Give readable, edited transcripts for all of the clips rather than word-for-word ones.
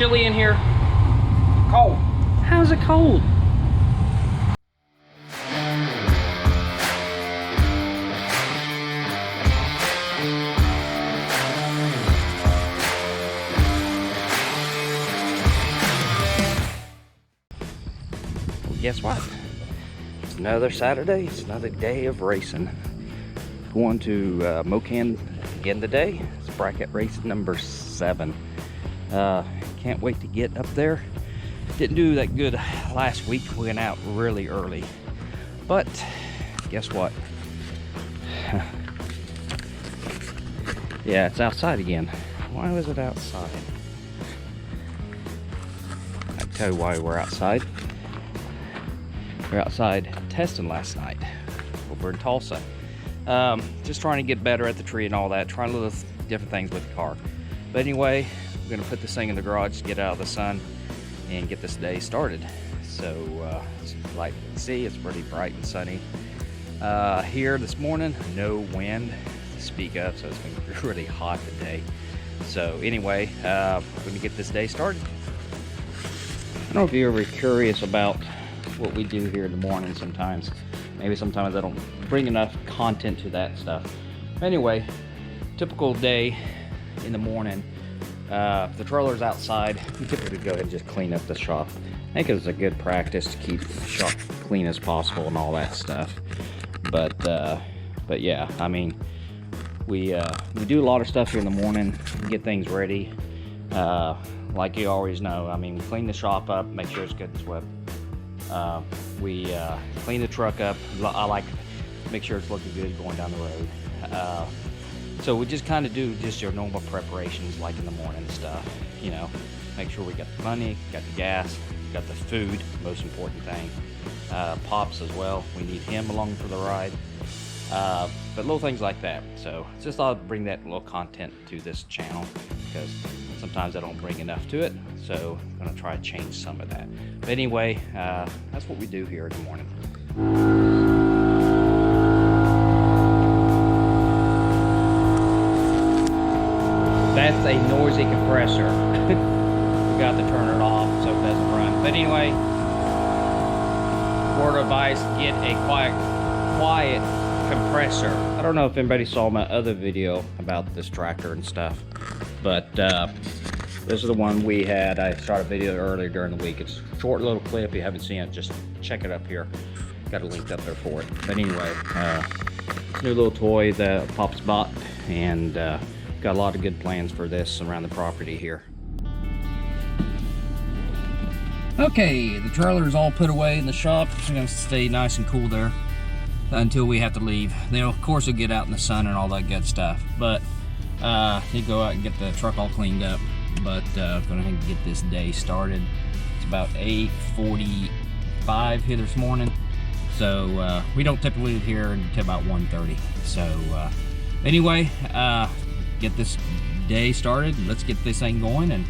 chilly in here? Cold. How's it cold? Well, guess what? It's another Saturday. It's another day of racing. Going to Mokan again today. It's bracket race number 7. Can't wait to get up there. Didn't do that good last week. We went out really early. But guess what? Yeah, it's outside again. Why was it outside? I tell you why we're outside. We're outside testing last night over in Tulsa. Just trying to get better at the tree and all that, trying little different things with the car. But anyway, I'm gonna put this thing in the garage to get out of the sun and get this day started. So like you can see, it's pretty bright and sunny here this morning. No wind to speak of, so it's been really hot today. So anyway, we're gonna get this day started. I don't know if you're ever curious about what we do here in the morning sometimes. Maybe sometimes I don't bring enough content to that stuff. Anyway, typical day in the morning. If the trailer's outside, we typically go ahead and just clean up the shop. I think it's a good practice to keep the shop clean as possible and all that stuff. But yeah, I mean, we do a lot of stuff here in the morning, get things ready. Like you always know, I mean, we clean the shop up, make sure it's good and swept. We clean the truck up. I like to make sure it's looking good going down the road. So we just kind of do just your normal preparations like in the morning stuff, you know, make sure we got the money, got the gas, got the food, most important thing. Pops as well, we need him along for the ride. But little things like that. So just thought I'd bring that little content to this channel because sometimes I don't bring enough to it. So I'm gonna try to change some of that. But anyway, that's what we do here in the morning. That's a noisy compressor. We got to turn it off so it doesn't run. But anyway, word of advice, get a quiet compressor. I don't know if anybody saw my other video about this tractor and stuff, but this is the one we had. I started a video earlier during the week. It's a short little clip. If you haven't seen it, just check it up here. Got a link up there for it. But anyway, it's a new little toy that Pop's bought, and got a lot of good plans for this around the property here. Okay, the trailer is all put away in the shop. It's gonna stay nice and cool there until we have to leave. Then of course we'll get out in the sun and all that good stuff. But you go out and get the truck all cleaned up. But gonna get this day started. It's about 8:45 here this morning. So we don't typically leave here until about 1:30. So anyway, get this day started. Let's get this thing going, and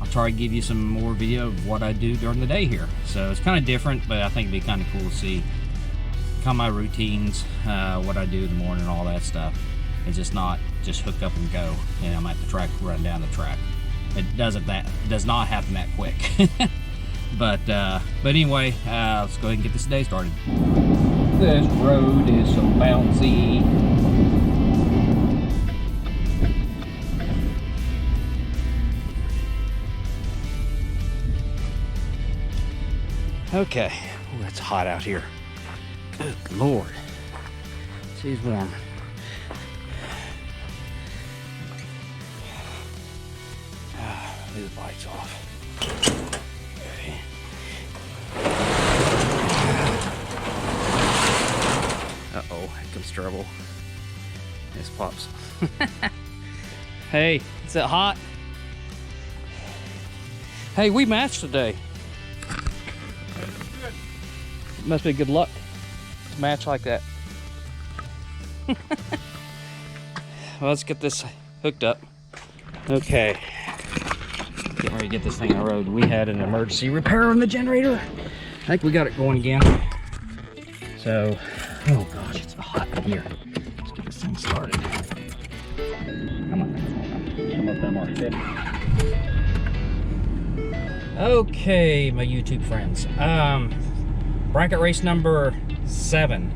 I'll try to give you some more video of what I do during the day here. So it's kind of different, but I think it'd be kind of cool to see kind of my routines, what I do in the morning, all that stuff. It's just not just hook up and go, and I'm at the track, run down the track. It does not happen that quick. but anyway, let's go ahead and get this day started. This road is so bouncy. Okay, oh, it's hot out here. Good Lord. She's warm. Leave the lights off. Okay. Uh-oh, here comes trouble. This Pops. Hey, is it hot? Hey, we matched today. Must be good luck to match like that. Well, let's get this hooked up. Okay. Getting ready to get this thing on the road. We had an emergency repair on the generator. I think we got it going again. So, oh gosh, it's hot in here. Let's get this thing started. Come on. Some of them are thick. Okay, my YouTube friends. Bracket race number 7.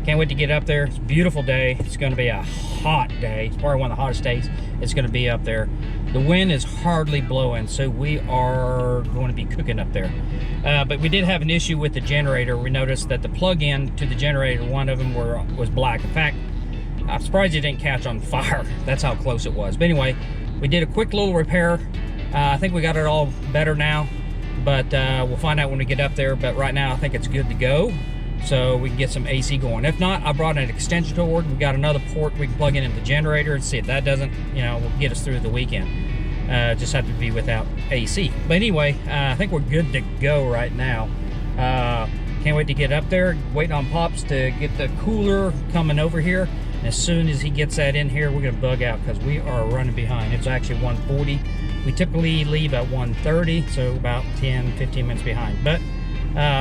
Can't wait to get up there. It's a beautiful day. It's going to be a hot day. It's probably one of the hottest days it's going to be up there. The wind is hardly blowing, so we are going to be cooking up there. But we did have an issue with the generator. We noticed that the plug-in to the generator, one of them was black. In fact, I'm surprised it didn't catch on fire. That's how close it was. But anyway, we did a quick little repair. I think we got it all better now, but we'll find out when we get up there. But right now, I think it's good to go, so we can get some AC going. If not, I brought an extension cord. We got another port we can plug in the generator and see if that doesn't, will get us through the weekend. Just have to be without AC. But anyway, I think we're good to go right now. Can't wait to get up there. Waiting on Pops to get the cooler coming over here. And as soon as he gets that in here, we're gonna bug out because we are running behind. It's actually 1:40. We typically leave at 1:30, so about 10-15 minutes behind. But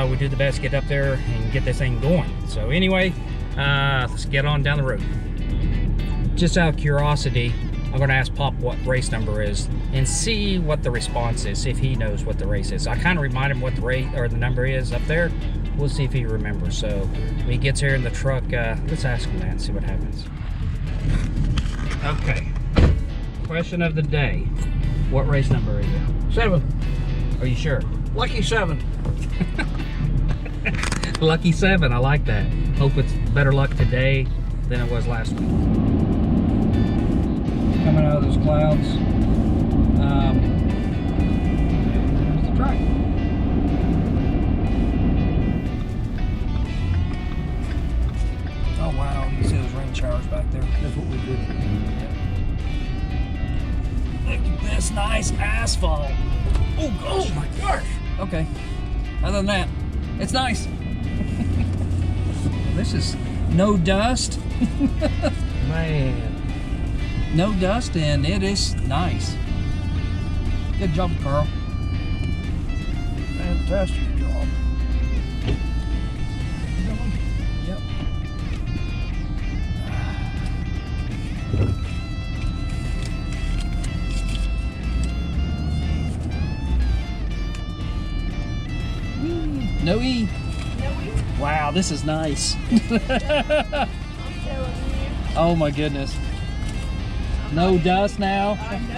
we do the best to get up there and get this thing going. So anyway, let's get on down the road. Just out of curiosity, I'm going to ask Pop what race number is and see what the response is, see if he knows what the race is. I kind of remind him what the race or the number is up there. We'll see if he remembers. So when he gets here in the truck, let's ask him that and see what happens. Okay. Question of the day. What race number are you? 7. Are you sure? Lucky 7. Lucky 7. I like that. Hope it's better luck today than it was last week. Coming out of those clouds. There's the track. Oh wow, you can see those rain showers back there. That's what we did. Look at this nice asphalt. Oh, oh my gosh. Okay. Other than that, it's nice. This is no dust. Man. No dust, and it is nice. Good job, Carl. Fantastic job. Yep. No E. Wow, this is nice. Oh my goodness. No dust now. I know.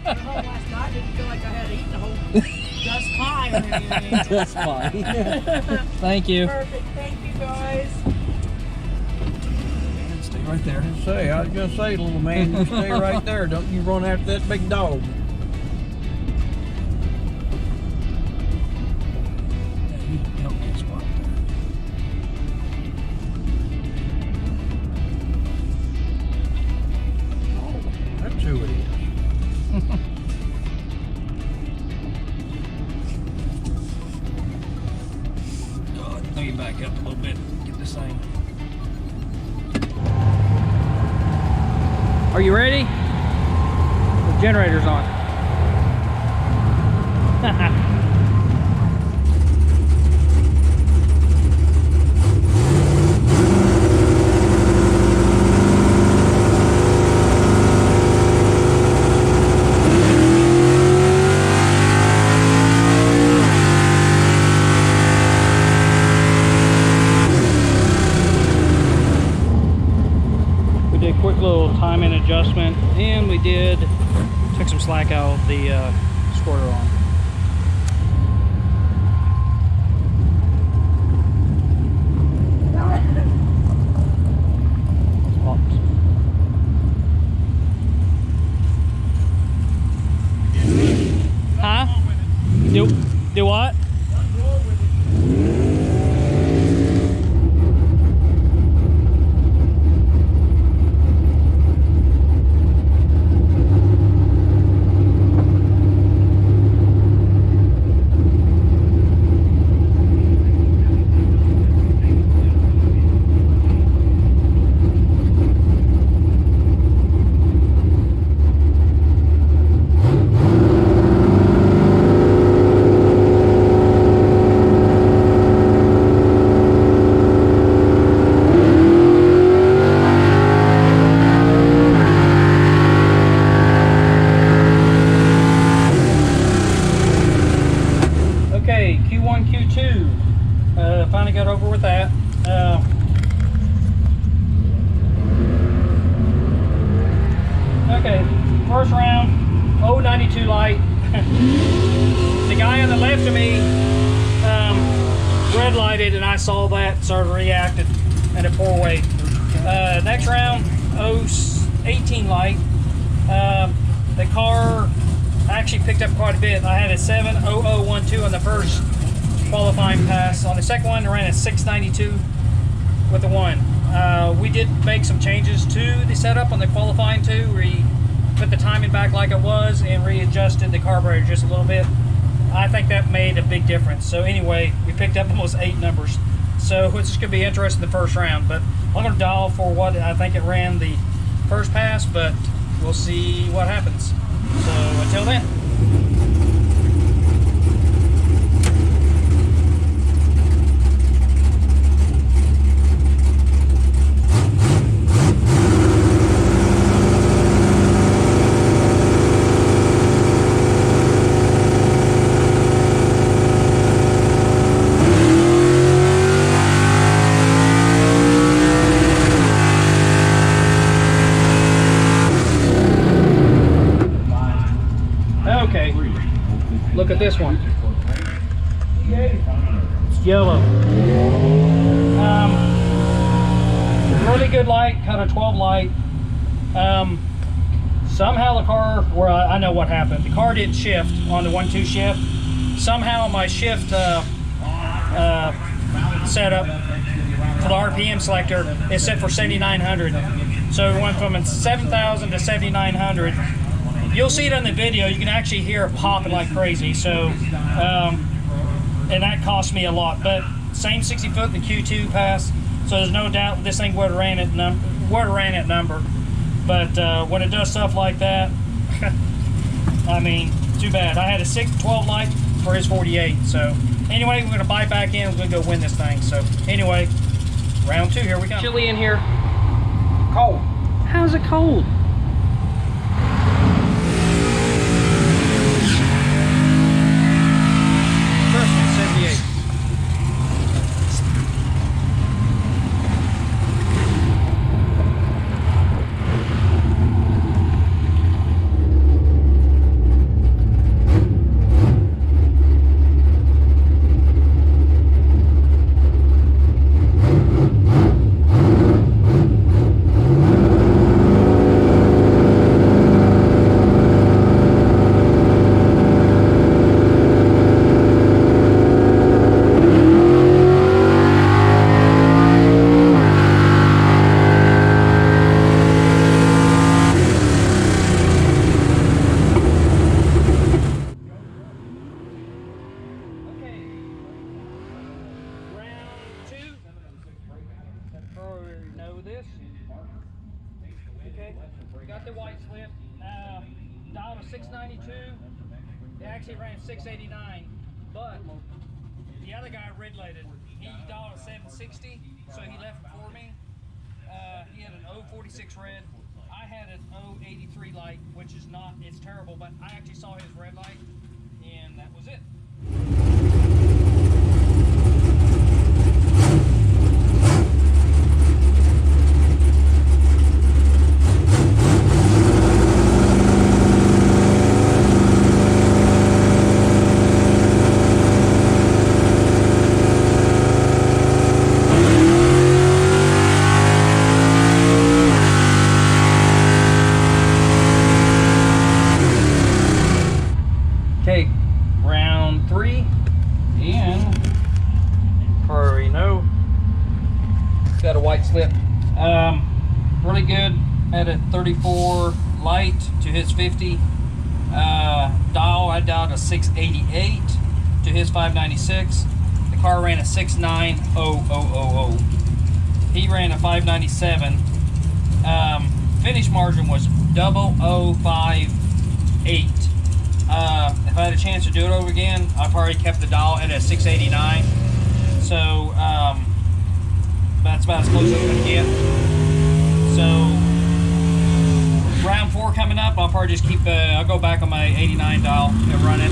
Last night didn't feel like I had eaten a whole dust pie or anything. Dust pie. Thank you. Perfect. Thank you guys. Stay right there. I was gonna say, little man, you stay right there. Don't you run after that big dog. That's who it is. Let me back up a little bit. Get this thing. Are you ready? The generator's on. Quick little timing adjustment, and we took some slack out of the squirter on. Huh? Do what? 092 light. The guy on the left of me red lighted, and I saw that, started reacted in a poor way. Next round, 018 light. The car actually picked up quite a bit. I had a 70012 on the first qualifying pass. On the second one, I ran a 692 with the one. We did make some changes to the setup on the qualifying too. We put the timing back like it was and readjusted the carburetor just a little bit. I think that made a big difference. So anyway, we picked up almost 8 numbers. So it's just gonna be interesting the first round, but I'm gonna dial for what I think it ran the first pass, but we'll see what happens. So until then. Look at this one. It's yellow. Really good light, kind of 12 light. Somehow the car, where I know what happened. The car didn't shift on the 1-2 shift. Somehow my shift setup for the RPM selector is set for 7,900. So it went from 7,000 to 7,900. You'll see it in the video. You can actually hear it popping like crazy. So, and that cost me a lot. But same 60 foot in the Q2 pass. So there's no doubt this thing would have ran at number. But when it does stuff like that, I mean, too bad. I had a 12 light for his 48. So anyway, we're gonna bite back in. We're gonna go win this thing. So anyway, round 2, here we go. Chilly in here. Cold. How's it cold? Got the white slip. Dial was 692. It actually ran 689, but the other guy red lighted. He dialed a 760, so he left before me. He had an 046 red. I had an 083 light, which is not, it's terrible, but I actually saw his red light, and that was it. Okay, round 3, and already know got a white slip. Really good. Had a 34 light to his 50. Dial, I dialed a 688 to his 596. The car ran a 69000. He ran a 597. Finish margin was 0058. If I had a chance to do it over again, I probably kept the dial at a 689. So that's about as close as I'm gonna get. So round 4 coming up, I'll probably just keep. I'll go back on my 89 dial and run it.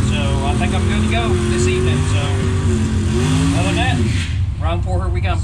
So I think I'm good to go this evening. So other than that, round 4, here we come.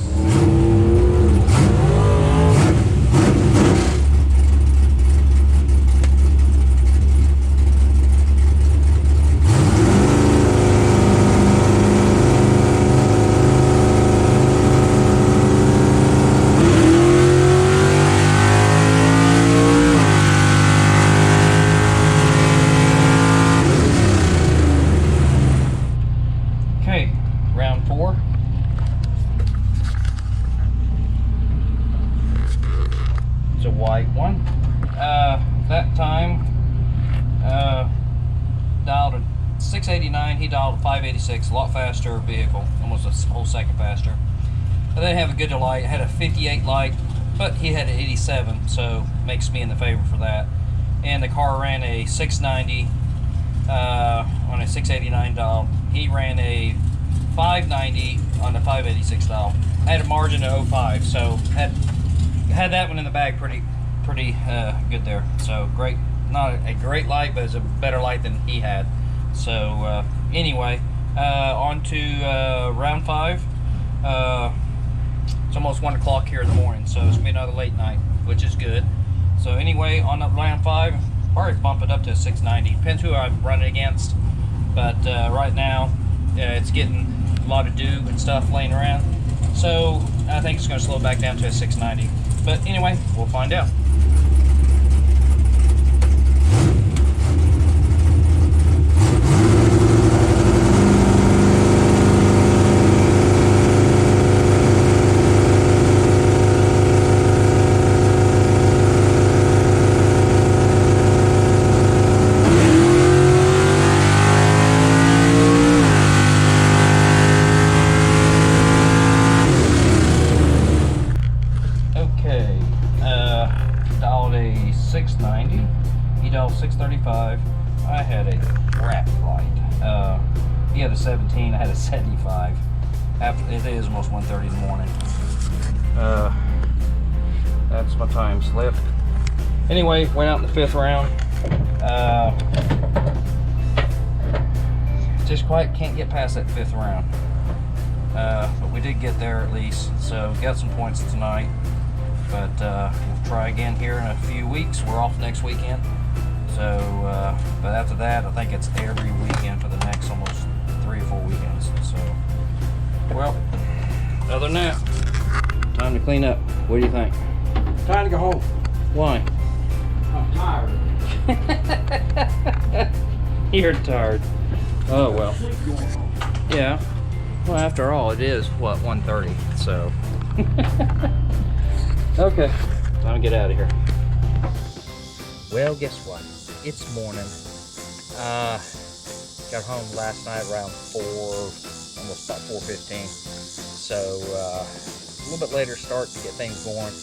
689. He dialed a 586, a lot faster vehicle, almost a whole second faster. I didn't have a good light. I had a 58 light, but he had an 87, so makes me in the favor for that. And the car ran a 690 on a 689 dial. He ran a 590 on the 586 dial. I had a margin of 05, so had that one in the bag pretty good there. So great, not a great light, but it's a better light than he had. So anyway, on to round 5. It's almost 1 o'clock here in the morning, so it's gonna be another late night, which is good. So anyway, on the round 5, probably bump it up to 690. Depends who I'm running against, but right now it's getting a lot of dew and stuff laying around, so I think it's going to slow back down to a 690. But anyway, we'll find out. Dialed a 690. He dialed 635. I had a crap light. He had a 17. I had a 75. It is almost 1:30 in the morning. That's my time slip. Anyway, went out in the 5th round. Just quite can't get past that 5th round. But we did get there at least, so got some points tonight. But we'll try again here in a few weeks. We're off next weekend. So, but after that, I think it's every weekend for the next almost 3 or 4 weekends. So, well, other than that, time to clean up. What do you think? Time to go home. Why? I'm tired. You're tired. Oh, well. Sleep going home. Yeah. Well, after all, it is, what, 1:30, so. Okay, time to get out of here. Well, guess what? It's morning. Got home last night around 4, almost about 4:15. So, a little bit later start to get things going.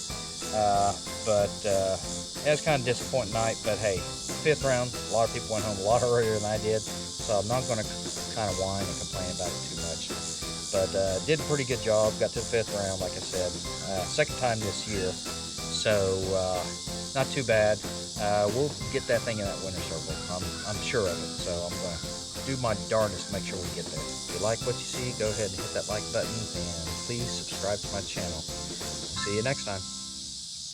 It was kind of a disappointing night, but hey, 5th round, a lot of people went home a lot earlier than I did, so I'm not going to kind of whine and complain about it too much. But did a pretty good job, got to the 5th round, like I said. 2nd time this year, so not too bad. We'll get that thing in that winner's circle, I'm sure of it, so I'm going to do my darndest to make sure we get there. If you like what you see, go ahead and hit that like button, and please subscribe to my channel. See you next time.